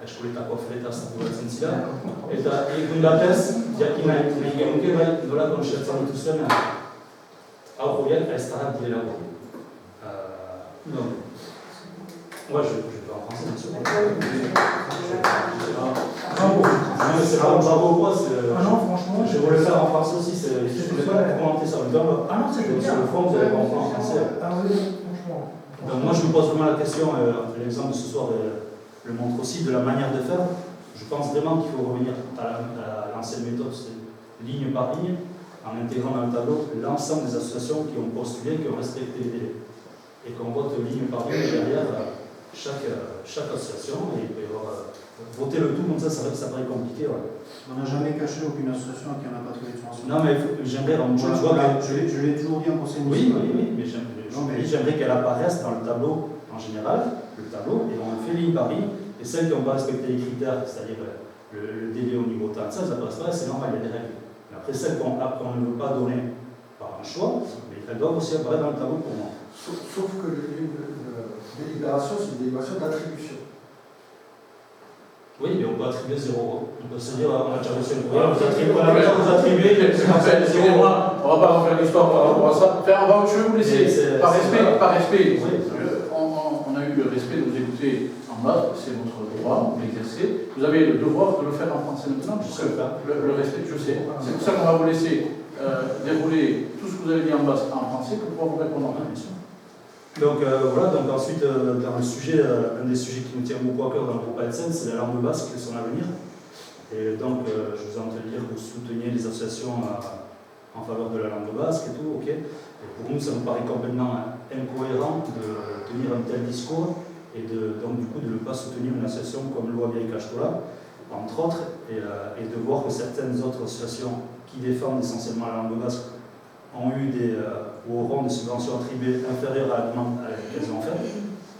eskoleta kofereta saturatzen zira, eta egun batez, jakin nahi genuke bai nola konxertzen dituzten hau horiek aiztarrak direla hori. Ouais, je peux en français, bien sûr. C'est pas bravo ou quoi, non, franchement. Je voulais le faire en français aussi, je ne voulais pas commenter ça. Ah non, c'est bien. Sur le fond, vous allez comprendre en français. Ah oui, franchement. Donc moi, je me pose vraiment la question, l'exemple de ce soir le montre aussi, de la manière de faire. Je pense vraiment qu'il faut revenir à l'ancienne méthode, c'est ligne par ligne, en intégrant dans le tableau l'ensemble des associations qui ont postulé, qui ont respecté les délais. Et qu'on vote ligne par ligne derrière chaque association, et il peut y avoir voter le tout comme ça paraît compliqué. Ouais. On n'a jamais caché aucune association qui n'a pas trouvé de subvention. Non, mais j'aimerais, je l'ai toujours dit en conseil municipal. Oui, mais j'aimerais qu'elle apparaisse dans le tableau en général, le tableau, et on fait ligne par ligne, et celles qui n'ont pas respecté les critères, c'est-à-dire le délai au niveau temps, ça n'apparaissent pas, c'est normal, il y a des règles. Mais après, celles qu'on ne veut pas donner par un choix, mais elles doivent aussi apparaître dans le tableau pour moi. Sauf que la délibération, c'est une délibération d'attribution. Oui, mais on peut attribuer 0 €. On peut se dire, on a déjà reçu le courrier, vous attribuez, excusez-moi, on ne va pas refaire l'histoire par rapport à ça. Je vais vous laisser, par respect. Oui. On a eu le respect de vous écouter en bas, c'est votre droit, vous l'exercez. Vous avez le devoir de le faire en français maintenant, le respect, je sais. C'est pour ça qu'on va vous laisser dérouler tout ce que vous avez dit en bas en français pour pouvoir vous répondre en français. Donc voilà, donc ensuite dans le sujet, un des sujets qui nous tient beaucoup à cœur dans le groupe ADSEN, c'est la langue basque et son avenir. Et donc je vous ai entendu dire que vous souteniez les associations en faveur de la langue basque et tout, ok. Et pour nous, ça nous paraît complètement incohérent de tenir un tel discours et donc du coup de ne pas soutenir une association comme Loi Vieille Castola, entre autres, et de voir que certaines autres associations qui défendent essentiellement la langue basque ont eu ou auront des subventions attribuées inférieures à la demande qu'elles ont faite.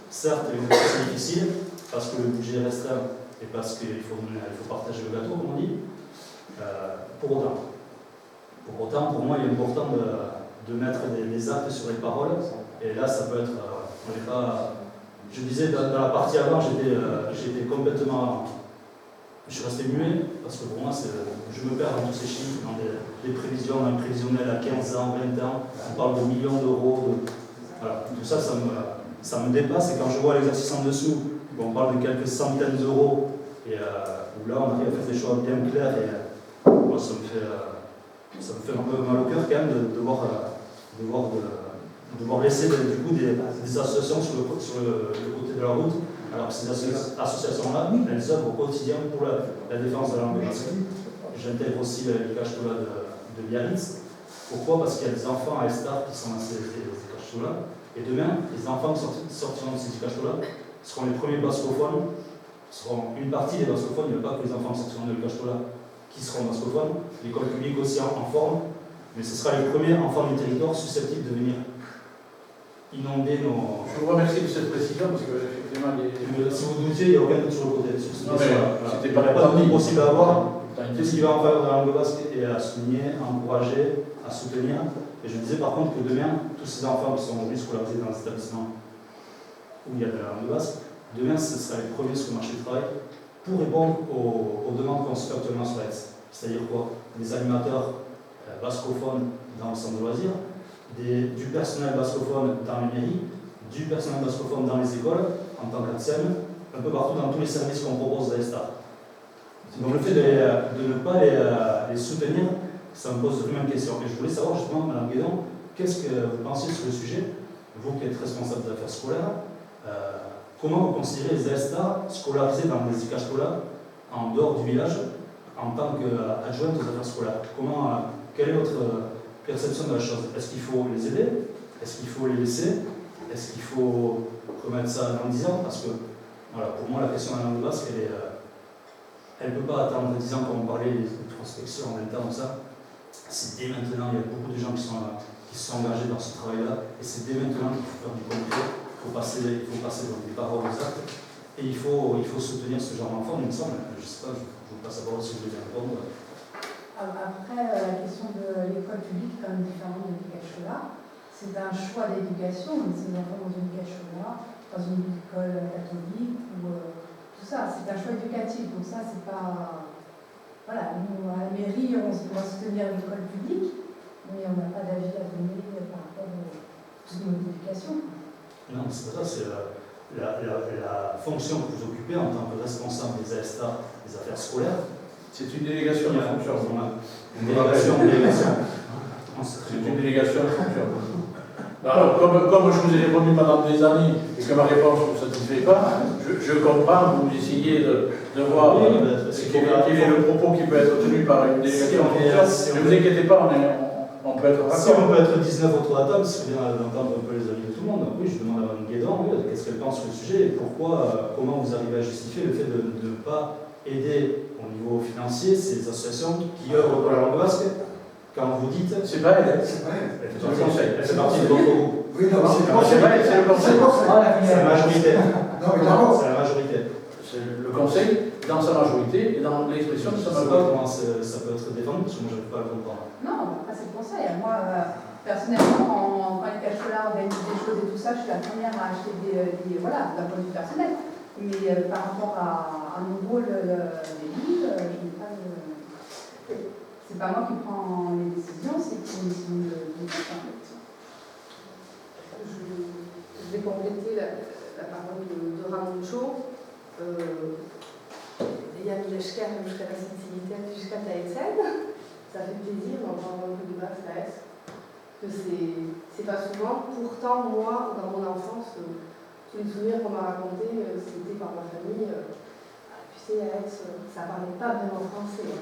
Certes, c'est difficile, parce que le budget est restreint et parce qu'il faut partager le gâteau, comme on dit. Pour autant, pour moi, il est important de mettre des actes sur les paroles. Et là, ça peut être... on n'est pas... Je disais, dans la partie avant, j'étais complètement... Je suis resté muet, parce que pour moi, je me perds dans tous ces chiffres, dans des prévisions, un prévisionnel à 15 ans, 20 ans, on parle de millions d'euros, voilà. Tout ça, ça me dépasse, et quand je vois l'exercice en dessous, où on parle de quelques centaines d'euros, et où là, on arrive à faire des choix bien clairs, et moi, ça me fait un peu mal au cœur, quand même, de devoir laisser, du coup, des associations sur le côté de la route, alors que ces associations-là, elles œuvrent au quotidien pour la défense de la langue basque. J'intègre aussi les Castola de Biarritz. Pourquoi? Parce qu'il y a des enfants à Estar qui sont dans ces Castola. Et demain, les enfants qui sortiront de ces Castola seront les premiers bascophones, seront une partie des bascophones, il n'y a pas que les enfants qui sortiront de Castola qui seront bascophones, l'école publique aussi en forme, mais ce sera les premiers enfants du territoire susceptibles de venir inonder nos... Je vous remercie de cette précision parce que effectivement si vous doutiez, il n'y a aucun doute sur le côté. C'était pas de doute possible à avoir. Tout ce qui va en faveur de la langue basque est à souligner, à encourager, à soutenir. Et je disais par contre que demain, tous ces enfants qui sont aujourd'hui scolarisés dans les établissements où il y a de la langue basque, demain ce sera les premiers sur le marché du travail pour répondre aux demandes qu'on se fait actuellement sur l'AES. C'est-à-dire quoi? Des animateurs bascophones dans le centre de loisirs, du personnel bascophone dans les mairies, du personnel bascophone dans les écoles, en tant qu'ADSEM, un peu partout dans tous les services qu'on propose à l'ESTA. Donc le fait de ne pas les soutenir, ça me pose vraiment une question. Et je voulais savoir justement, Mme Guédon, qu'est-ce que vous pensez sur le sujet, vous qui êtes responsable des affaires scolaires, comment vous considérez les ESTA scolarisés dans les Castola en dehors du village, en tant qu'adjointe aux affaires scolaires? Quelle est votre perception de la chose? Est-ce qu'il faut les aider? Est-ce qu'il faut les laisser? Est-ce qu'il faut remettre ça dans 10 ans? Parce que, voilà, pour moi, la question de la langue basque, elle ne peut pas attendre 10 ans, comme on parlait des prospections en même temps, ça. C'est dès maintenant, il y a beaucoup de gens qui se sont engagés dans ce travail-là, et c'est dès maintenant qu'il faut faire du concret, il faut passer donc, des paroles aux actes, et il faut soutenir ce genre d'enfants, il me semble. Je ne sais pas, je ne veux pas savoir si vous voulez répondre. Après, la question de l'école publique, comme différente de l'Éducation, c'est un choix d'éducation, mais ces enfants dans une Éducation, dans une école catholique, ou tout ça, c'est un choix éducatif, donc ça, c'est pas. Voilà, nous, à la mairie, on doit soutenir l'école publique, mais on n'a pas d'avis à donner par rapport aux toutes nos éducations. Non, c'est pas ça, c'est la fonction que vous occupez en tant que responsable des AESTA, des affaires scolaires. C'est une délégation de fonction. Une délégation. C'est une délégation de fonction. Alors, comme je vous ai répondu pendant des années et que ma réponse ne vous satisfait pas, je comprends que vous essayez de voir quel est le propos qui peut être tenu par une délégation de fonction. Ne vous inquiétez pas, on peut être Si on peut être 19 autour de la table, c'est bien d'entendre un peu les avis de tout le monde. Oui, je demande à Mme Guédon, qu'est-ce qu'elle pense sur le sujet et comment vous arrivez à justifier le fait de ne pas aider au niveau financier ces associations qui œuvrent pour la langue basque. Quand vous dites. C'est pas elle. C'est pas elle. C'est le conseil. Elle fait partie de votre groupe. Oui, non, c'est le C'est pas elle, c'est le conseil. C'est la majorité. Non, mais d'abord, C'est la majorité. C'est le conseil dans sa majorité et dans l'expression de Je sa ne sais pas majorité. comment ça peut être défendu parce que moi je n'arrive pas à le comprendre. Non, après, c'est le conseil. Moi, personnellement, quand les cacholas organisent des choses et tout ça, je suis la première à acheter voilà, d'un point de vue personnel. Mais par rapport à nos rôles des villes, je n'ai pas de. C'est pas moi qui prends les décisions, c'est une décision de Je vais compléter la parole de Ramoncho. Yann Lechker, jusqu'à la sensibilité, jusqu'à ta SN. Ça fait plaisir d'entendre un peu de base la S. Que c'est pas souvent. Pourtant, moi, dans mon enfance, tous les souvenirs qu'on m'a racontés, c'était par ma famille. Tu sais, à Aix, ça parlait pas vraiment français.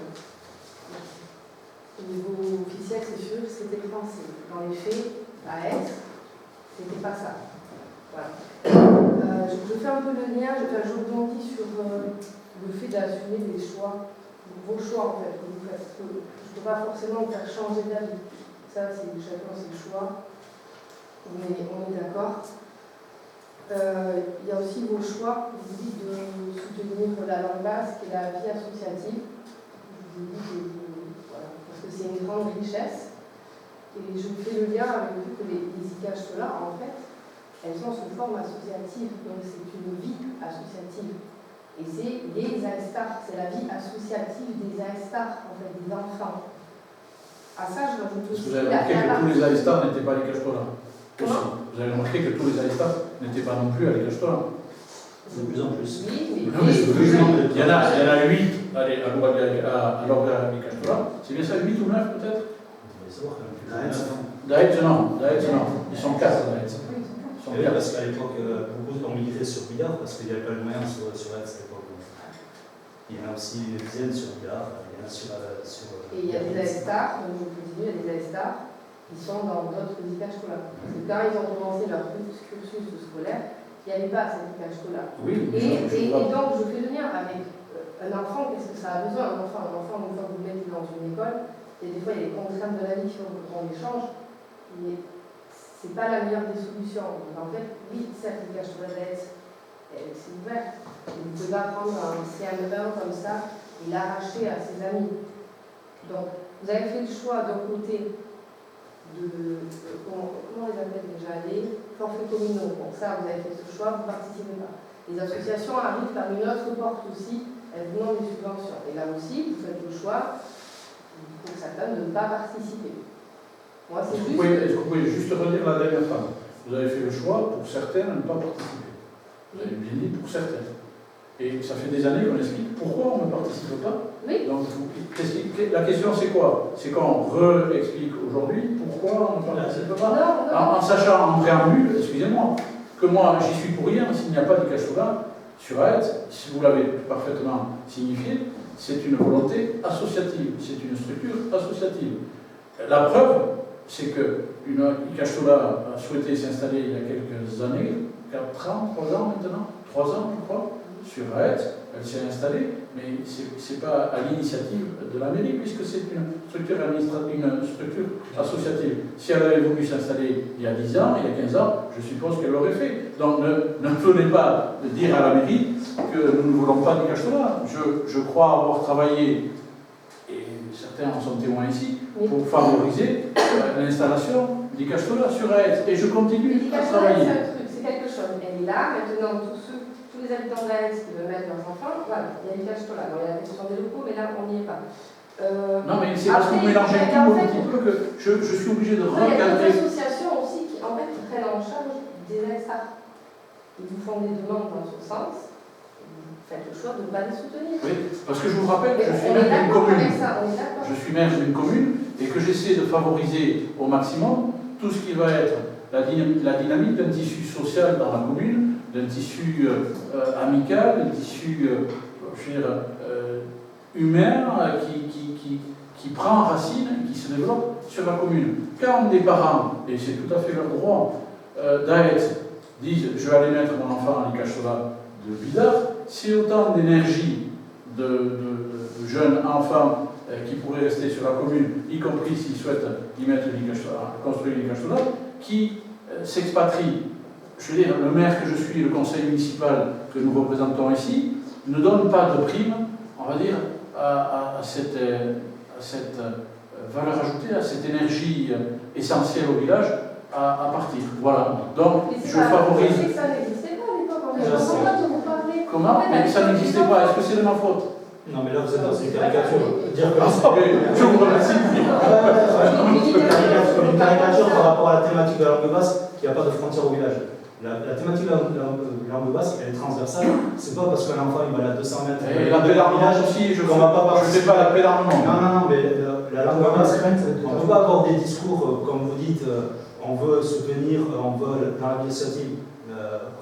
Au niveau officiel, c'est sûr, c'était le français. Dans les faits, à Aix, c'était pas ça. Voilà. Je fais un peu le lien, je rebondis sur le fait d'assumer des choix, vos choix en fait, que vous faites. Je ne peux pas forcément vous faire changer d'avis. Ça, c'est chacun ses choix. On est d'accord. Il y a aussi vos choix, vous dites de soutenir la langue basque et la vie associative. Je vous ai dit que voilà, parce que c'est une grande richesse. Et je fais le lien avec le fait que les ICAH-là, en fait, elles sont sous forme associative, donc c'est une vie associative. Et c'est les AESTAR, c'est la vie associative des AESTAR, en fait, des enfants. À ça, je rajoute aussi. Vous avez remarqué que tous les AESTAR n'étaient pas à l'Écache-Tola. Vous avez remarqué que tous les AESTAR n'étaient pas non plus à l'Écache-Tola. De plus en plus. Oui, mais. Il y en a 8 à l'organe d'Écache-Tola. C'est bien ça, 8 ou 9 peut-être? Daetz, non. Ils sont 4 Daetz. Oui, parce qu'à l'époque, beaucoup ont milité sur Billard, parce qu'il n'y avait pas le moyen sur Aix à l'époque. Il y en a aussi une dizaine sur Billard, il y en a sur. Et il y a des AESTAR, donc je continue, il y a des AESTAR qui sont dans d'autres ICAH-Tola. Parce que quand ils ont commencé leur cursus scolaire, il n'y avait pas cette ICAH-Tola. Oui, et donc, je fais le lien avec un enfant, qu'est-ce que ça a besoin? Un enfant, une fois que vous le mettez dans une école, et des fois, il y a des contraintes de la vie qui font qu'on échange, mais c'est pas la meilleure des solutions. Donc, en fait, oui, certes, l'ICAH-Tola d'Aix, c'est ouvert. Vous ne pouvez pas prendre un CM1 comme ça et l'arracher à ses amis. Donc, vous avez fait le choix d'un côté de comment les appelle déjà, les forfaits communaux. Donc ça, vous avez fait ce choix, vous ne participez pas. Les associations arrivent par une autre porte aussi, elles vous demandent des subventions. Et là aussi, vous faites le choix, pour certains, de ne pas participer. Moi, c'est juste. Est-ce que vous pouvez juste redire la dernière phrase? Vous avez fait le choix pour certains de ne pas participer. Vous avez bien dit pour certains. Et ça fait des années qu'on explique pourquoi on ne participe pas. Oui. Donc, la question c'est quoi? C'est qu'on re-explique aujourd'hui pourquoi on ne participe pas. En sachant en préambule, excusez-moi, que moi j'y suis pour rien s'il n'y a pas d'ICAH-Tola sur Aix, si vous l'avez parfaitement signifié, c'est une volonté associative, c'est une structure associative. La preuve, c'est qu'une ICAH-Tola a souhaité s'installer il y a quelques années, 4 ans, 3 ans maintenant, 3 ans je crois, sur Aix, elle s'est installée, mais ce n'est pas à l'initiative de la mairie, puisque c'est une structure administrative, une structure associative. Si elle avait voulu s'installer il y a 10 ans, il y a 15 ans, je suppose qu'elle l'aurait fait. Donc ne venez pas dire à la mairie que nous ne voulons pas d'ICAH-Tola. Je crois avoir travaillé, et certains en sont témoins ici, pour favoriser l'installation d'ICAH-Tola sur Aix. Et je continue à travailler. C'est quelque chose. Elle est là, maintenant tous les habitants d'Aix qui veulent mettre leurs enfants, voilà, il y a une cache là. Alors, il y a la question des locaux, mais là, on n'y est pas. Non, mais c'est parce que vous mélangez tout un petit peu que je suis obligé de il y a recadrer. des associations aussi qui, en fait, qui prennent en charge des ASA. Ils vous font des demandes dans ce sens. Vous faites le choix de ne pas les soutenir. Oui, parce que je vous rappelle que je suis On maire est d'une d'accord commune. avec ça, on est d'accord. Je suis maire d'une commune et que j'essaie de favoriser au maximum tout ce qui va être la dynamique d'un tissu social dans la commune, d'un tissu amical, d'un tissu je veux dire, humain qui prend racine et qui se développe sur la commune. Quand des parents, et c'est tout à fait leur droit, d'être, disent je vais aller mettre mon enfant à l'Icachola de Bidart, c'est autant d'énergie de jeunes enfants qui pourraient rester sur la commune, y compris s'ils souhaitent y mettre construire l'Icachola, qui s'expatrient. Je veux dire, le maire que je suis, le conseil municipal que nous représentons ici, ne donne pas de prime, on va dire, à cette valeur ajoutée, à cette énergie essentielle au village à partir. Voilà. Donc, je favorise. Ça n'existait pas à l'époque. En fait. Je sais. Comment? Mais ça n'existait pas. Est-ce que c'est de ma faute? Non, mais là, vous êtes dans une caricature. Dire que Je vous remercie. une caricature par rapport à la thématique de la langue basque, il n'y a pas de frontière au village. La thématique de la langue basque, elle est transversale. C'est pas parce qu'un enfant il va aller à 200 mètres. Et la paix d'armement aussi, je ne fais pas la paix d'armement. Non, mais la langue basque, on ne peut pas avoir des discours, comme vous dites, on veut soutenir, on veut, dans l'initiative,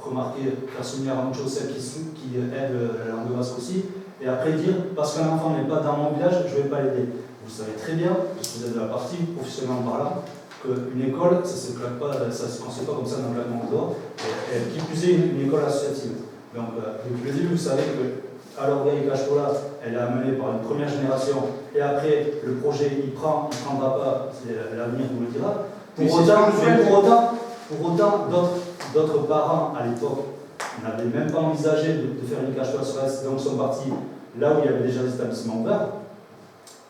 remarquer, faire souvenir à autre chose, celle qui aide la langue basque aussi, et après dire, parce qu'un enfant n'est pas dans mon village, je ne vais pas l'aider. Vous savez très bien, parce que vous êtes de la partie, professionnellement parlant, qu'une école, ça ne se claque pas, ça se construit pas comme ça dans le claquement de doigts, et qui plus est une école associative. Donc, depuis le début, vous savez que alors Icachola, elle est amenée par une première génération, et après, le projet, il prendra pas, c'est l'avenir vous le dira. Pour autant, d'autres parents à l'époque n'avaient même pas envisagé de faire une Icachola sur l'Est, donc sont partis là où il y avait déjà des établissements ouverts.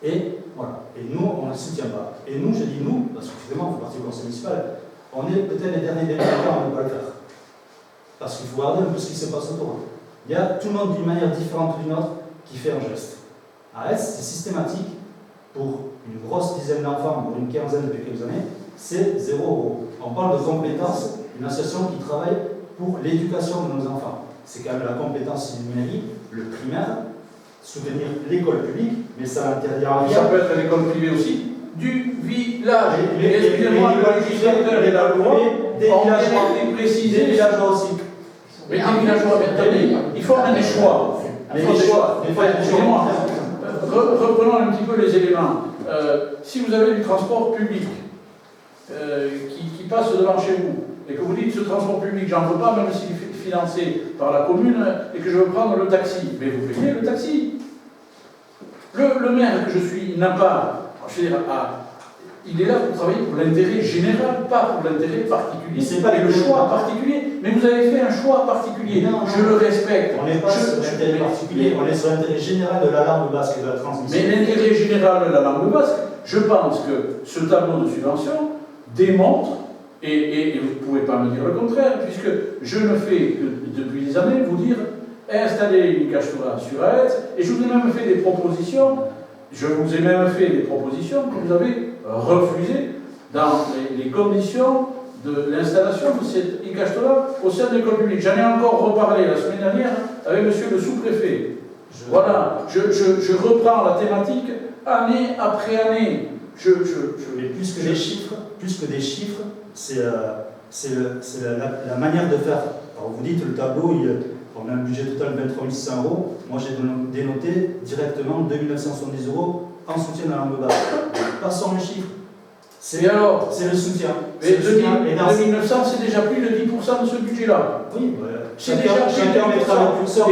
Et voilà. Et nous, on ne le soutient pas. Et nous, je dis nous, parce que finalement, on fait partie du conseil municipal, on est peut-être les derniers délinquants à ne pas le faire. Parce qu'il faut regarder un peu ce qui se passe autour. Il y a tout le monde d'une manière différente d'une autre qui fait un geste. À Est, c'est systématique. Pour une grosse dizaine d'enfants, pour une quinzaine depuis quelques années, c'est 0 €. On parle de compétences, une association qui travaille pour l'éducation de nos enfants. C'est quand même la compétence du mairie, le primaire, soutenir l'école publique, mais ça n'interdira rien. Ça peut être l'école privée aussi, du village. Excusez-moi, le législateur et la loi ont bien été précisés. Des villageois aussi. Mais des villageois, il faut faire des choix. Il faut des choix. Excusez-moi, reprenons un petit peu les éléments. Si vous avez du transport public qui passe devant chez vous, et que vous dites ce transport public, j'en veux pas, même s'il est financé par la commune, et que je veux prendre le taxi, mais vous payez le taxi. Le maire que je suis n'a pas, je veux dire, il est là pour travailler pour l'intérêt général, pas pour l'intérêt particulier. C'est pas le choix particulier, mais vous avez fait un choix particulier. Non, je le respecte. On n'est pas sur l'intérêt particulier, on est sur l'intérêt général de la langue basque et de la transmission. Mais l'intérêt général de la langue basque, je pense que ce tableau de subvention démontre, et vous ne pouvez pas me dire le contraire, puisque je ne fais que depuis des années vous dire installer une Icachola sur Aetz, et je vous ai même fait des propositions, que vous avez refusées dans les conditions de l'installation de cette Icachola au sein de l'école publique. J'en ai encore reparlé la semaine dernière avec monsieur le sous-préfet. Voilà, je reprends la thématique année après année. Mais plus que des chiffres, c'est la manière de faire. Alors vous dites le tableau, on a un budget total de 23 600 €. Moi j'ai dénoté directement 2 970 € en soutien de la langue basque. Passons les chiffres. C'est le soutien. Mais 2900, c'est déjà plus de 10% de ce budget-là. Oui, c'est déjà chacun mettra le curseur.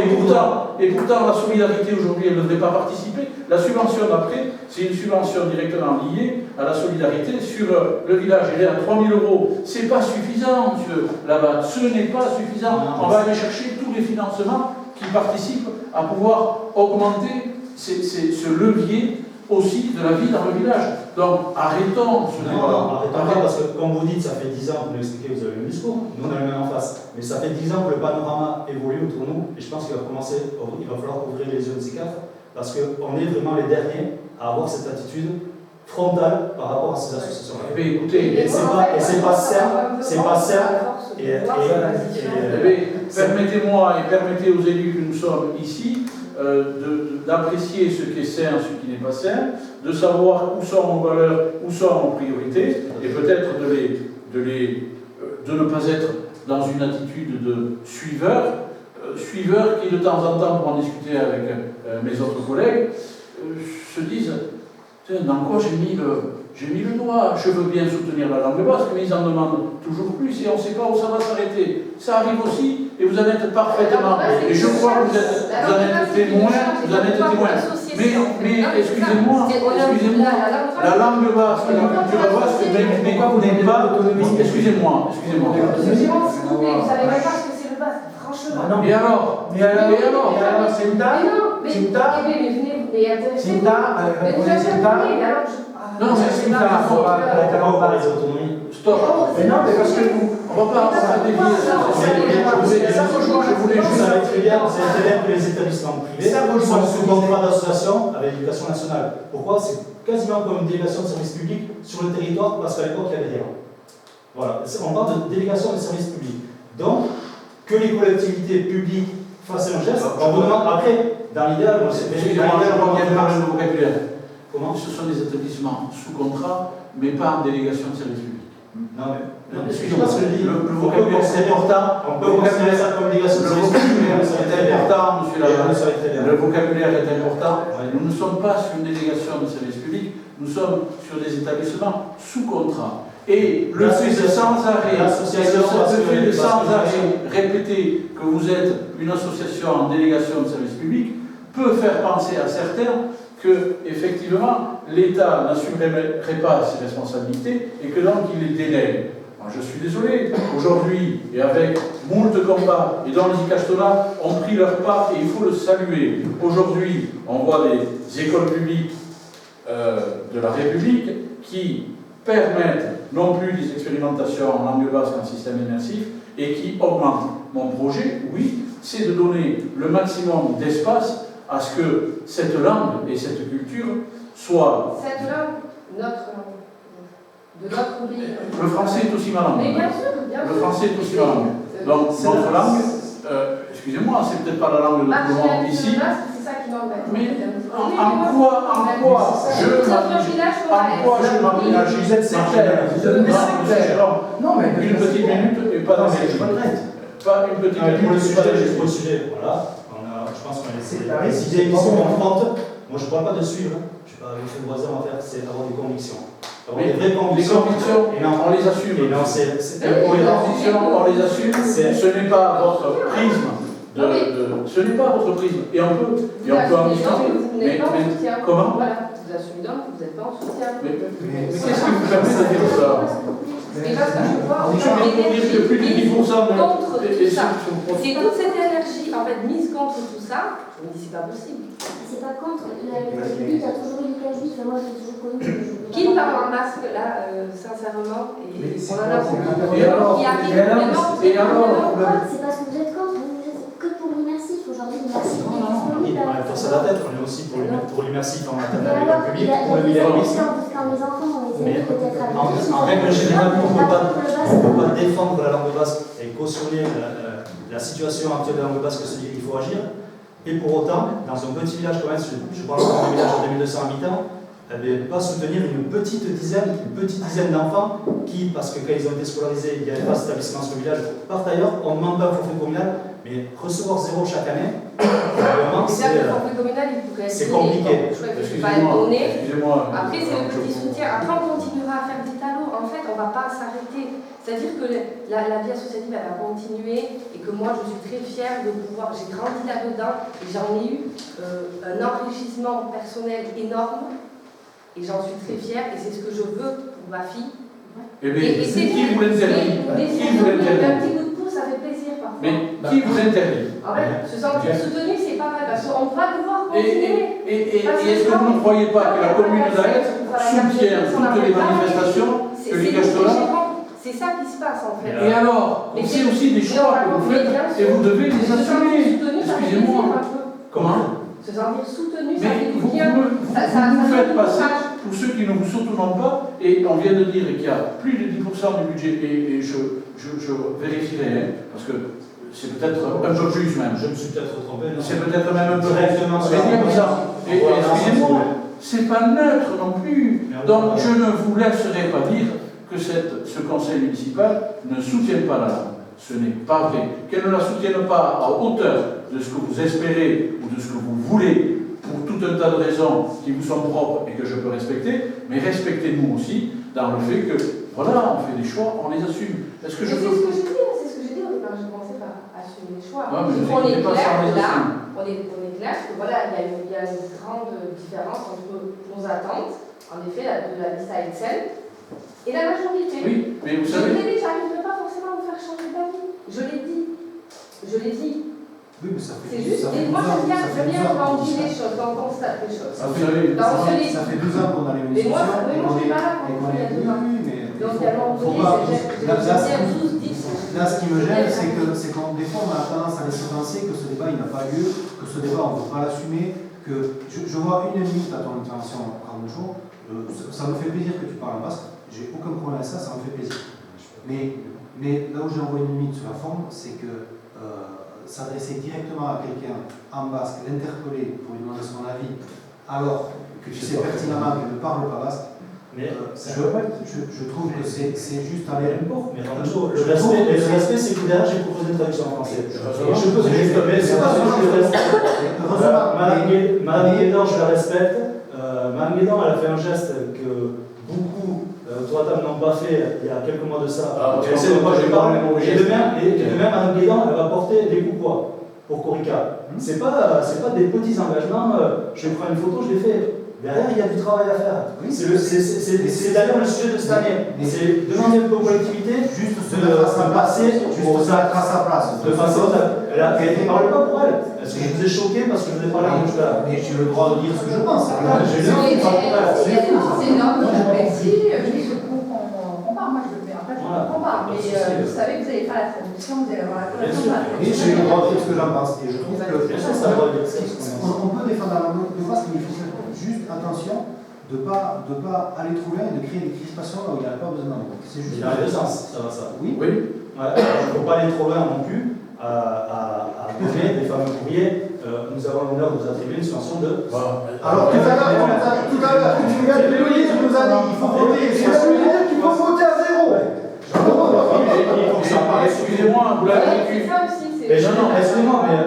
Et pourtant, la solidarité aujourd'hui, elle ne devrait pas participer. La subvention d'après, c'est une subvention directement liée à la solidarité sur le village. Elle est à 3 000 €. C'est pas suffisant, monsieur Labatte. Ce n'est pas suffisant. Non, on va aller chercher tous les financements qui participent à pouvoir augmenter ce levier aussi de la vie dans le village. Donc, arrêtons ce débat. Arrêtons pas, parce que comme vous dites, ça fait 10 ans que vous nous expliquez, vous avez le même discours, nous on a le même en face. Mais ça fait 10 ans que le panorama évolue autour de nous, et je pense qu'il va falloir ouvrir les yeux de ces quatre, parce qu'on est vraiment les derniers à avoir cette attitude frontale par rapport à ces associations-là. Écoutez, Et c'est pas sain, c'est pas sain. Permettez-moi et permettez aux élus que nous sommes ici d'apprécier ce qui est sain, ce qui n'est pas sain, de savoir où sont nos valeurs, où sont nos priorités, et peut-être de ne pas être dans une attitude de suiveur qui de temps en temps, pour en discuter avec mes autres collègues, se disent dans quoi j'ai mis le doigt, je veux bien soutenir la langue basque, mais ils en demandent toujours plus et on ne sait pas où ça va s'arrêter. Ça arrive aussi et vous en êtes parfaitement. Et je crois que vous en êtes témoin. Mais excusez-moi, la langue basque, la culture basque, mais vous n'êtes pas. Excusez-moi. Vous savez même pas ce que c'est le basque, franchement. Et alors, c'est une dame. Non, mais c'est pas les autonomies. Stop. Mais non, mais parce que vous. On va pas dévier. Je voulais juste avec très bien que les établissements privés sont sous contrat d'association avec l'éducation nationale. Pourquoi? C'est quasiment comme une délégation de service public sur le territoire, parce qu'à l'époque, il y avait rien. Voilà, on parle de délégation de service public. Donc, que les collectivités publiques fassent un geste, on vous demande après, dans l'idéal, on sait déjà le vocabulaire. Comment? Ce sont des établissements sous contrat, mais pas en délégation de service public. Non, mais excusez-moi, ce que je dis. Le vocabulaire est important. On peut considérer ça comme délégation de service public, mais est important, monsieur Laval. Le Le vocabulaire est important. Nous ne sommes pas sur une délégation de service public, nous sommes sur des établissements sous contrat. Et le fait de sans arrêt répéter que vous êtes une association en délégation de service public peut faire penser à certains que, effectivement, l'État n'assumerait pas ses responsabilités et que donc il les délègue. Moi, je suis désolé, aujourd'hui, et avec moult combats, et dont les Icastona ont pris leur part et il faut le saluer. Aujourd'hui, on voit des écoles publiques de la République qui permettent non plus des expérimentations en langue basque en système immersif et qui augmentent. Mon projet, oui, c'est de donner le maximum d'espace à ce que cette langue et cette culture soient... Cette langue, notre langue, de notre pays. Le français est aussi ma langue. Mais bien sûr, bien sûr. Le français est aussi ma langue. Donc, notre langue, excusez-moi, c'est peut-être pas la langue de tout le monde ici. C'est ça qui m'embête. Mais en quoi je m'aménage Non, mais. Une petite minute et pas dans les pas une petite minute. Pour le sujet, voilà. Je pense qu'on a les idées qui sont confrontantes. Moi, je ne parle pas de suivre. Je ne suis pas avec le voisin à faire, c'est avoir des convictions. Avoir des vraies convictions. Les convictions, on les assume. Et non, pour les convictions, on les assume. Ce n'est pas votre prisme. Ce n'est pas votre prisme. Et on peut en discuter. Mais comment? Voilà, vous assumez donc que vous n'êtes pas en soutien. Mais qu'est-ce qui vous permet de dire ça? C'est parce que je vois que plus de 10% contre tout ça. C'est toute cette énergie en fait mise contre tout ça. Je me dis c'est pas possible. C'est pas contre. La République a toujours eu les juifs. Moi j'ai toujours connu. Qui parle en masque là, sincèrement, et on en a beaucoup Et alors qui arrivent vraiment. C'est parce que vous êtes contre. Vous êtes que pour l'immersif aujourd'hui. L'immersif est disponible. On est force à la tête, on est aussi pour l'immersif en Mais maternelle alors, public, il y a pour le des bilinguisme. exemples quand les enfants ont essayé peut-être avec En règle générale, on ne peut pas défendre la langue basque et cautionner la situation actuelle de la langue basque, se dire qu'il faut agir. Et pour autant, dans un petit village comme je parle d'un village de 2200 habitants, pas soutenir une petite dizaine d'enfants qui, parce que quand ils ont été scolarisés, il n'y avait pas d'établissement sur le village, partent ailleurs, on ne demande pas un forfait communal, mais recevoir 0 chaque année, vraiment, c'est compliqué. Excusez-moi. Après, c'est le petit soutien. Après, on continuera à faire des talons. En fait, on ne va pas s'arrêter. C'est-à-dire que la vie associative, elle va continuer et que moi, je suis très fière de pouvoir. J'ai grandi là-dedans et j'en ai eu un enrichissement personnel énorme. Et j'en suis très fière et c'est ce que je veux pour ma fille. Eh bien, qui vous l'interdit? Un petit coup de pouce, ça fait plaisir parfois. Mais qui vous interdit? En fait, se sentir soutenu, c'est pas vrai, parce qu'on va devoir continuer. Et est-ce que vous ne croyez pas que la commune d'Aix soutient toutes les manifestations que les Castola? C'est ça qui se passe en fait. Et alors, c'est aussi des choix que vous faites et vous devez les assumer. Excusez-moi. Comment? Se sentir soutenu, ça Mais fait du vous bien. vous faites passer, pour ceux qui ne vous soutenent pas, et on vient de dire qu'il y a plus de 10% du budget, et je vérifierai, hein, parce que c'est peut-être un peu plus même. Je me suis peut-être trompé. C'est peut-être même un peu directement sur comme ça. Et excusez-moi, c'est pas neutre non plus. Donc je ne vous laisserai pas dire que ce conseil municipal ne soutient pas la langue. Ce n'est pas vrai. Qu'elle ne la soutienne pas à hauteur de ce que vous espérez ou de ce que vous voulez, pour tout un tas de raisons qui vous sont propres et que je peux respecter, mais respectez-nous aussi dans le fait que, voilà, on fait des choix, on les assume. Est-ce que je peux... C'est ce que j'ai dit, c'est ce que j'ai dit au départ, j'ai commencé par assumer les choix. Ouais, mais on est pas clair, sans les là, assumer. on est clair que voilà, il y a une grande différence entre nos attentes, en effet, de la liste à Excel, et la majorité. Oui, mais vous Je savez... l'ai dit, j'arriverai pas forcément à vous faire changer d'avis. Je l'ai dit. Je l'ai dit. Oui, mais ça fait C'est juste, et moi je viens quand on dit les choses, quand on constate les choses. Vous savez, ça fait 12 ans qu'on a les Mais moi, discussions. moi je suis pas là quand on dit il y a 2 ans. Oui, mais Donc il y a un moment donné, tous dit. Là, ce qui me gêne, c'est qu'on des fois, on a tendance à laisser penser que ce débat, il n'a pas lieu, que ce débat, on ne peut pas l'assumer, que je vois une minute à ton intervention, Carlos, ça me fait plaisir que tu parles en basque, j'ai aucun problème à ça, ça me fait plaisir. Mais là où j'ai envoyé une limite sur la forme, c'est que s'adresser directement à quelqu'un en basque, l'interpeller pour lui demander son avis, alors que tu sais pertinemment qu'il ne parle pas basque, je trouve que c'est juste aller. Mais le respect, c'est que derrière, j'ai proposé une traduction en français. Mais c'est pas Madame Guédan, je la respecte. Madame Guédan, elle a fait un geste que beaucoup autour de la table n'ont pas fait il y a quelques mois de ça. Elle essaie de pas que je parle. Et demain, Madame Guédan, elle va porter des coups poids pour Corica. C'est pas des petits engagements. Je prends une photo, je l'ai fait. Derrière, il y a du travail à faire. C'est d'ailleurs le sujet de cette année. C'est demander un peu aux collectivités juste de passer juste se mettre à sa place. de passer au table. Elle ne parle pas pour elle. Est-ce que je vous ai choqué parce que je vous ai parlé à bouche là? Mais j'ai le droit de dire ce que je pense. J'ai le droit de parler pour elle. C'est énorme, j'apprécie, je trouve qu'on compare, moi je le fais, après je Voilà. compare, mais vous savez que vous allez faire la traduction, vous allez avoir la Bien traduction. sûr. Et j'ai le droit de dire ce que j'en pense. Et je trouve que Bien sûr, ça va. on peut défendre la langue de base, mais il faut faire juste attention de ne pas aller trop loin et de créer des crispations là où il n'y a pas besoin d'en. C'est juste. Il y a les deux sens, ça va ça. Oui. Ouais, il ne faut pas aller trop loin non plus à donner des fameux courriers. Nous avons l'honneur de vous attribuer une subvention de. Alors tout à l'heure, tu viens de nous dire, tu nous as dit, il faut voter. Tu viens de nous dire qu'il faut voter à zéro. Excusez-moi, vous l'avez vécu. C'est ça aussi, c'est. Non, excusez-moi, mais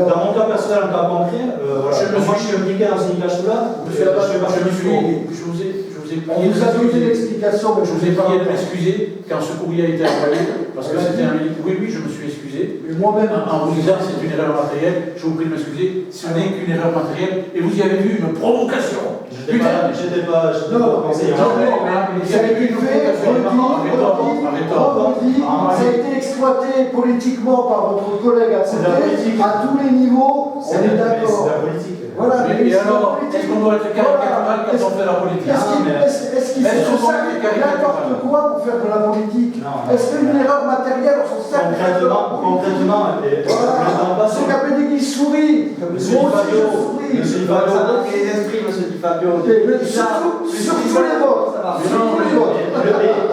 dans mon cas personnel, en cas concret, moi je suis impliqué dans une cache-là, Je vous ai On prié vous a donné de l'explication, mais je vous ai prié de m'excuser quand ce courrier a été envoyé, parce que c'était un... Oui, je me suis excusé. Mais moi-même. En vous disant c'est une erreur matérielle, je vous prie de m'excuser, ce n'est qu'une erreur matérielle, et vous y avez vu une provocation. J'étais pas conseiller. Ça a été fait, redit, ça a été exploité politiquement par votre collègue à côté, à tous les niveaux, on est d'accord. C'est la politique. Voilà, Mais alors, est-ce qu'on doit être caricatural quand on fait la politique? Est-ce qu'il faut ça n'importe quoi pour faire de la politique? Est-ce qu'une erreur matérielle, on s'en sert Concrètement, c'est qu'après qu'il sourit. Monsieur Di Fabio, les esprits, monsieur Di Fabio. Surtout les votes.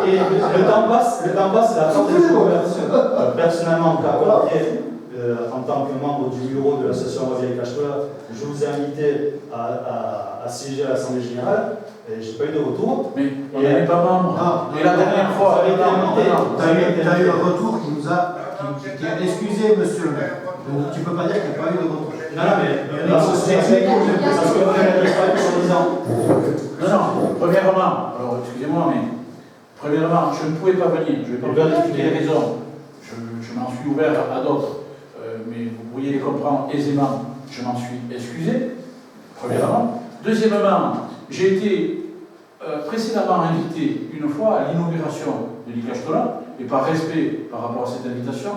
et le temps passe, la porte des choses. Personnellement, en tant que membre du bureau de l'association Vieille Cache-Tola, je vous ai invité à siéger à l'Assemblée Générale et je n'ai pas eu de retour. Mais on n'est pas membre. Et la dernière fois, tu as eu un retour qui nous a excusé, monsieur le maire. Donc tu ne peux pas dire qu'il n'y a pas eu de retour. Non, mais parce que vous avez travaillé sur 10 ans. Non, premièrement, alors excusez-moi, mais premièrement, je ne pouvais pas venir, je vais pas vous expliquer les raisons. Je m'en suis ouvert à d'autres, mais vous pourriez les comprendre aisément, je m'en suis excusé, premièrement. Deuxièmement, j'ai été précédemment invité une fois à l'inauguration de l'Icastola, et par respect par rapport à cette invitation,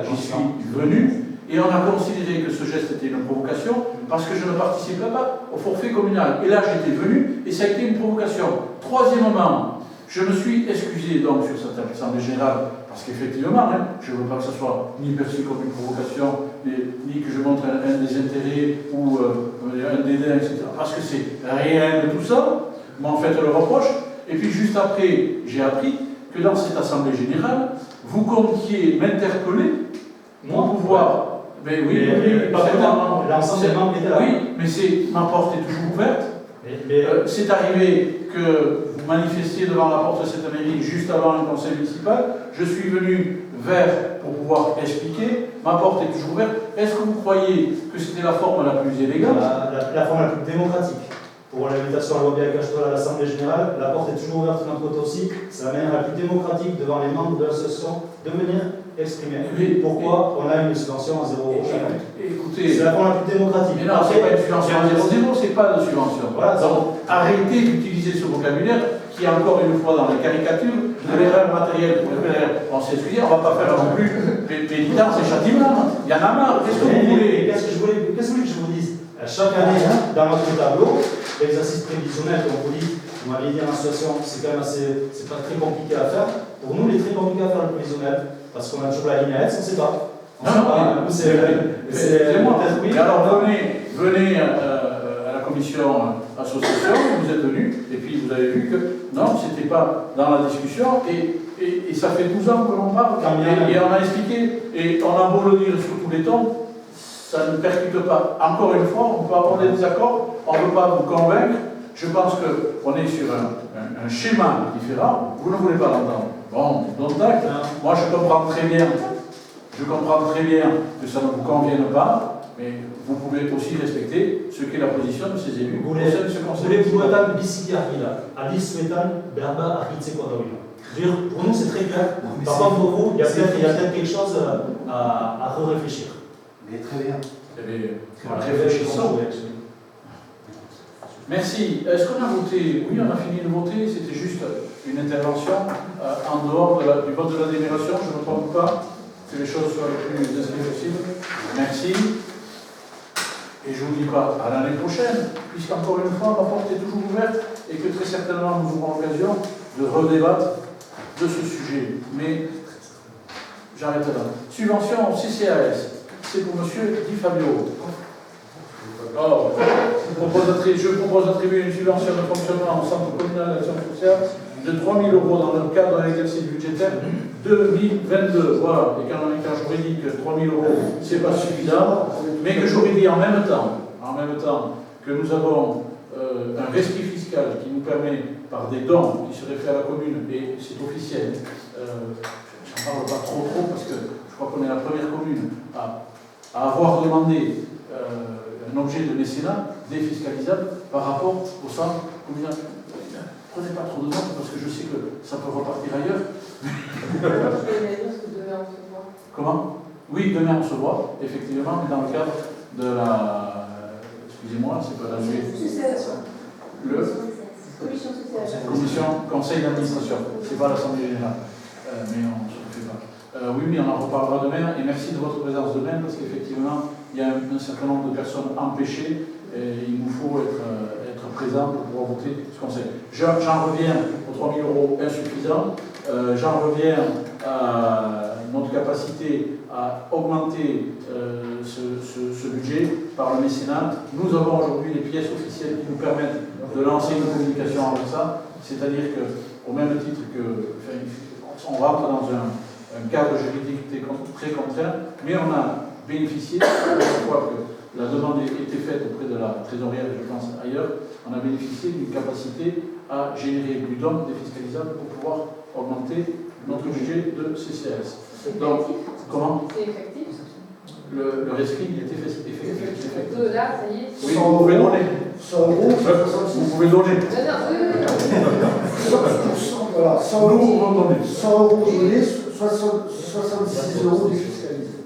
j'y suis venu et on a considéré que ce geste était une provocation parce que je ne participais pas au forfait communal. Et là, j'étais venu et ça a été une provocation. Troisièmement, je me suis excusé donc sur cette assemblée générale parce qu'effectivement, je ne veux pas que ce soit ni perçu comme une provocation, ni que je montre un désintérêt ou un dédain, etc. Parce que c'est rien de tout ça, m'en faites le reproche. Et puis juste après, j'ai appris que dans cette assemblée générale, vous comptiez m'interpeller pour pouvoir. Mais oui, l'ensemble des membres étaient là. Oui, mais ma porte est toujours ouverte. C'est arrivé que vous manifestiez devant la porte de cette mairie juste avant le conseil municipal. Je suis venu pour pouvoir expliquer. Ma porte est toujours ouverte. Est-ce que vous croyez que c'était la forme la plus élégante? La forme la plus démocratique. Pour l'invitation à l'Obia Cachetois à l'Assemblée Générale, la porte est toujours ouverte de notre côté aussi. C'est la manière la plus démocratique devant les membres de l'association de venir exprimer. Pourquoi on a une subvention à 0 € chacun. Écoutez, c'est la forme la plus démocratique. Mais non, c'est pas une subvention à 0 €, c'est pas de subvention. Voilà, donc arrêtez d'utiliser ce vocabulaire qui est encore une fois dans les caricatures de l'erreur matérielle. On s'est excusé, on ne va pas faire non plus pénitence et châtiment. Il y en a marre. Qu'est-ce que vous voulez? Qu'est-ce que vous voulez que je vous dise? Chaque année, dans notre tableau, l'exercice prévisionnel, comme vous dites, vous m'aviez dit en association, c'est quand même assez, c'est pas très compliqué à faire. Pour nous, il est très compliqué à faire le prévisionnel, parce qu'on a toujours la ligne à S, on ne sait pas. C'est moi. Et alors, venez à la commission association, vous êtes venus, et puis vous avez vu que non, c'était pas dans la discussion, et ça fait 12 ans que l'on parle, et on a expliqué, et on a beau le dire sur tous les tons, ça ne percute pas. Encore une fois, on peut avoir des désaccords, on ne veut pas vous convaincre. Je pense qu'on est sur un schéma différent. Vous ne voulez pas l'entendre. Bon, donc moi je comprends très bien que ça ne vous convienne pas, mais vous pouvez aussi respecter ce qu'est la position de ces élus. Pour nous, c'est très clair. Par contre, pour vous, il y a peut-être quelque chose à réfléchir. Mais très bien. Réfléchissons. Merci. Est-ce qu'on a voté? Oui, on a fini de voter. C'était juste une intervention en dehors du vote de la délibération. Je ne me trompe pas. Que les choses soient les plus inscrites possibles. Merci. Et je ne vous dis pas à l'année prochaine, puisqu'encore une fois, ma porte est toujours ouverte et que très certainement nous aurons l'occasion de redébattre de ce sujet. Mais j'arrête là. Subvention au CCAS. C'est pour M. Di Fabio. Alors, je propose d'attribuer une subvention de fonctionnement au Centre communal d'action sociale de 3 000 € dans le cadre d'un exercice budgétaire 2022. Voilà. Et quand j'aurais dit que 3 000 €, ce n'est pas suffisant, mais que j'aurais dit en même temps que nous avons un rescrit fiscal qui nous permet, par des dons qui seraient faits à la commune, et c'est officiel, j'en parle pas trop parce que je crois qu'on est la première commune à avoir demandé un objet de mécénat défiscalisable par rapport au centre communal. Prenez pas trop de notes parce que je sais que ça peut repartir ailleurs. Comment? Oui, demain on se voit, effectivement, mais dans le cadre de la... Excusez-moi, c'est pas la commission conseil d'administration. C'est pas l'Assemblée générale, mais on ne se le fait pas. Oui, on en reparlera demain, et merci de votre présence demain, parce qu'effectivement, il y a un certain nombre de personnes empêchées, et il nous faut être présents pour pouvoir voter ce conseil. J'en reviens aux 3 000 € insuffisants, j'en reviens à notre capacité à augmenter ce budget par le mécénat. Nous avons aujourd'hui les pièces officielles qui nous permettent de lancer une communication avec ça, c'est-à-dire qu'au même titre on rentre dans un cadre juridique très contraint, mais on a bénéficié, une fois que la demande a été faite auprès de la trésorière, et je pense ailleurs, on a bénéficié d'une capacité à générer du don défiscalisable pour pouvoir augmenter notre budget de CCAS. Donc, comment? C'est effectif. Le rescrit, il était effectif. Là, ça y est. Oui, vous pouvez donner. 100 €, vous pouvez donner. Voilà, 100 Nous, € on va donner. 100 € donnés, 66 € défiscalisés.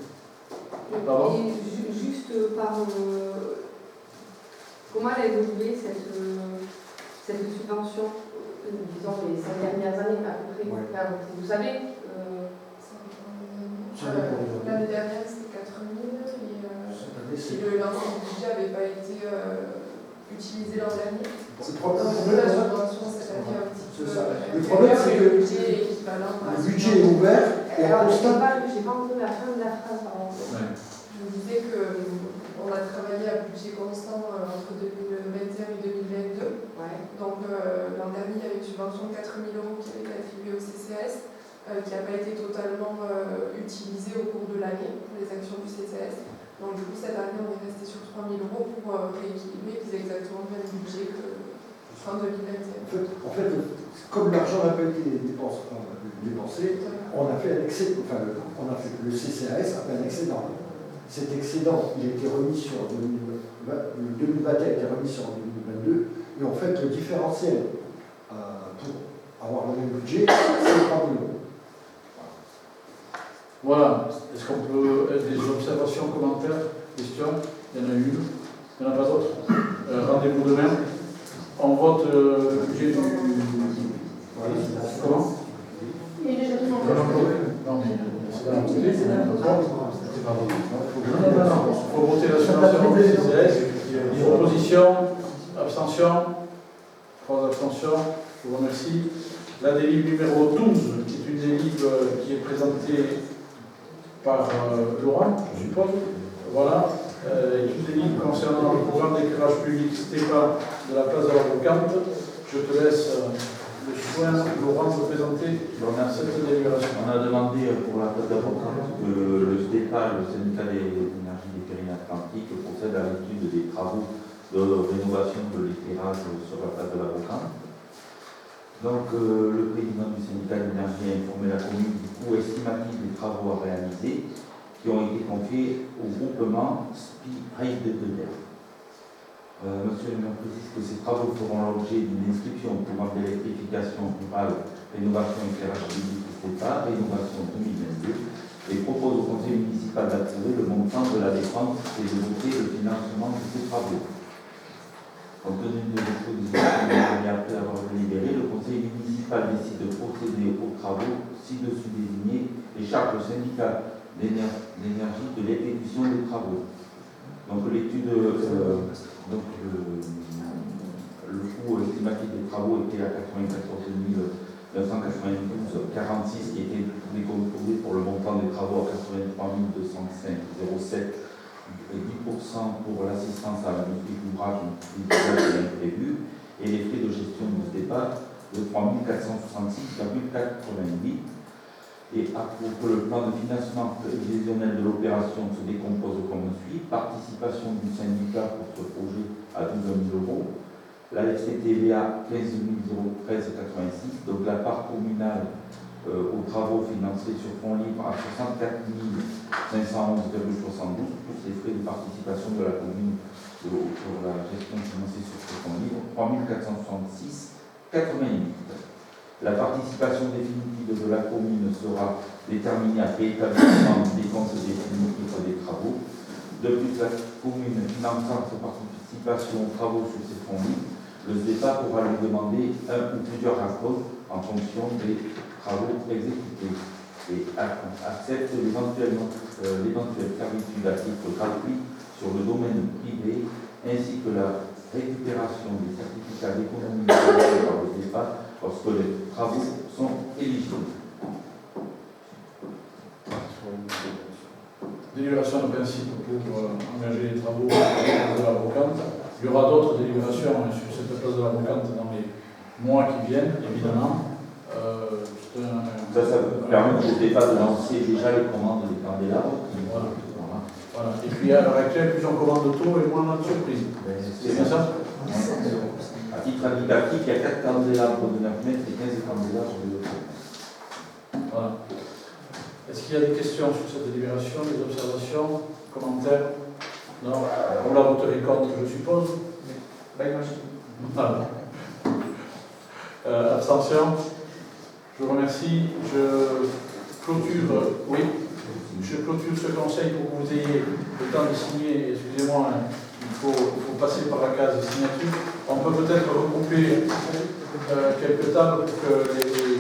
Pardon? Et juste par... comment elle a évolué cette subvention? disons les 5 dernières années à peu près. Ouais. Enfin, vous savez, L'année dernière, c'était 4 000 et si l'ensemble du budget n'avait pas été utilisé l'an dernier. C'est Donc, la subvention, cette année, un petit peu. Le problème, c'est que le budget est ouvert et alors, on j'ai constate. pas entendu la fin de la phrase, pardon. Ouais. Je vous disais qu'on a travaillé à budget constant entre 2021 et 2022. Ouais. Donc l'an dernier, il y avait une subvention de 4 000 € qui avait été attribuée au CCAS, qui n'a pas été totalement utilisée au cours de l'année pour les actions du CCAS. Donc du coup, cette année, on est resté sur 3 000 € pour rééquilibrer, qu'ils aient exactement le même budget que fin 2021. En fait, comme l'argent n'a pas été dépensé, on a fait un excès, enfin, le CCAS a fait un excédent. Cet excédent, il a été remis sur le 2021 a été remis sur 2022, et en fait, le différentiel pour avoir le même budget, c'est 3 000 €. Voilà. Est-ce qu'on peut être des observations, commentaires, questions? Il y en a une. Il n'y en a pas d'autres. Rendez-vous demain. On vote le budget du. Comment? Il est déjà tout Non, mais c'est dans la télé, c'est même pas ça. Non. Il faut voter la subvention du CCS. Opposition, abstention. 3 abstentions. Je vous remercie. La délibération numéro 12, qui est une délibération qui est présentée par Laurent, je suppose. Voilà. Est une délibération concernant le programme d'éclairage public Stéphane de la place de la Brocante. Je te laisse le soin, Laurent, de présenter cette délibération. On a demandé pour la place de la Brocante que le STEPA, le syndicat d'énergie des Pyrénées-Atlantiques, procède à l'étude des travaux de rénovation de l'éclairage sur la place de la Brocante. Donc, le président du syndicat d'énergie a informé la commune du coût estimatif des travaux à réaliser qui ont été confiés au groupement SPI de Dedel. Monsieur le maire précise que ces travaux feront l'objet d'une inscription au programme d'électrification rurale, rénovation éclairage public STEPA, rénovation 2022, et propose au conseil municipal d'approuver le montant de la dépense et de voter le financement de ces travaux. Compte tenu de l'exposition et après avoir délibéré, le conseil municipal décide de procéder aux travaux ci-dessus désignés et charge le syndicat d'énergie de l'exécution des travaux. Donc l'étude, le coût estimatif des travaux était à 94 992,46 qui était décomposé pour le montant des travaux à 83 205,07 et 10% pour l'assistance à la maîtrise d'ouvrage imprévu et les frais de gestion du STEPA de 3 466,88. Et pour le plan de financement prévisionnel de l'opération se décompose comme suit: participation du syndicat pour ce projet à 12 000 €, la FCTVA 15 013,86, donc la part communale aux travaux financés sur fonds libres à 64 511,72, plus les frais de participation de la commune pour la gestion financée sur ces fonds libres, 3 466,88. La participation définitive de la commune sera déterminée après établissement des comptes définitifs des travaux. De plus, la commune finançant sa participation aux travaux sur ces fonds libres, le STEPA pourra lui demander un ou plusieurs rapports en fonction des travaux exécutés et accepte l'éventuelle servitude à titre gratuit sur le domaine privé ainsi que la récupération des certificats d'économie par le STEPA lorsque les travaux sont éligibles. Délibération de principe pour engager les travaux de la Brocante. Il y aura d'autres délibérations sur cette place de la Brocante dans les mois qui viennent, évidemment. Ça permet au STEPA de lancer déjà les commandes des candélabres. Voilà. Et puis à l'heure actuelle, plus on commande de tôt et moins on a de surprise. C'est bien ça? À titre indicatif, il y a 4 candélabres de 9 mètres et 15 candélabres de 2 mètres. Voilà. Est-ce qu'il y a des questions sur cette délibération, des observations, commentaires? Non. On la voterait contre, je suppose. Voilà. Abstention. Je vous remercie. Je clôture ce conseil pour que vous ayez le temps de signer. Excusez-moi, il faut passer par la case de signature. On peut peut-être regrouper quelques tables pour que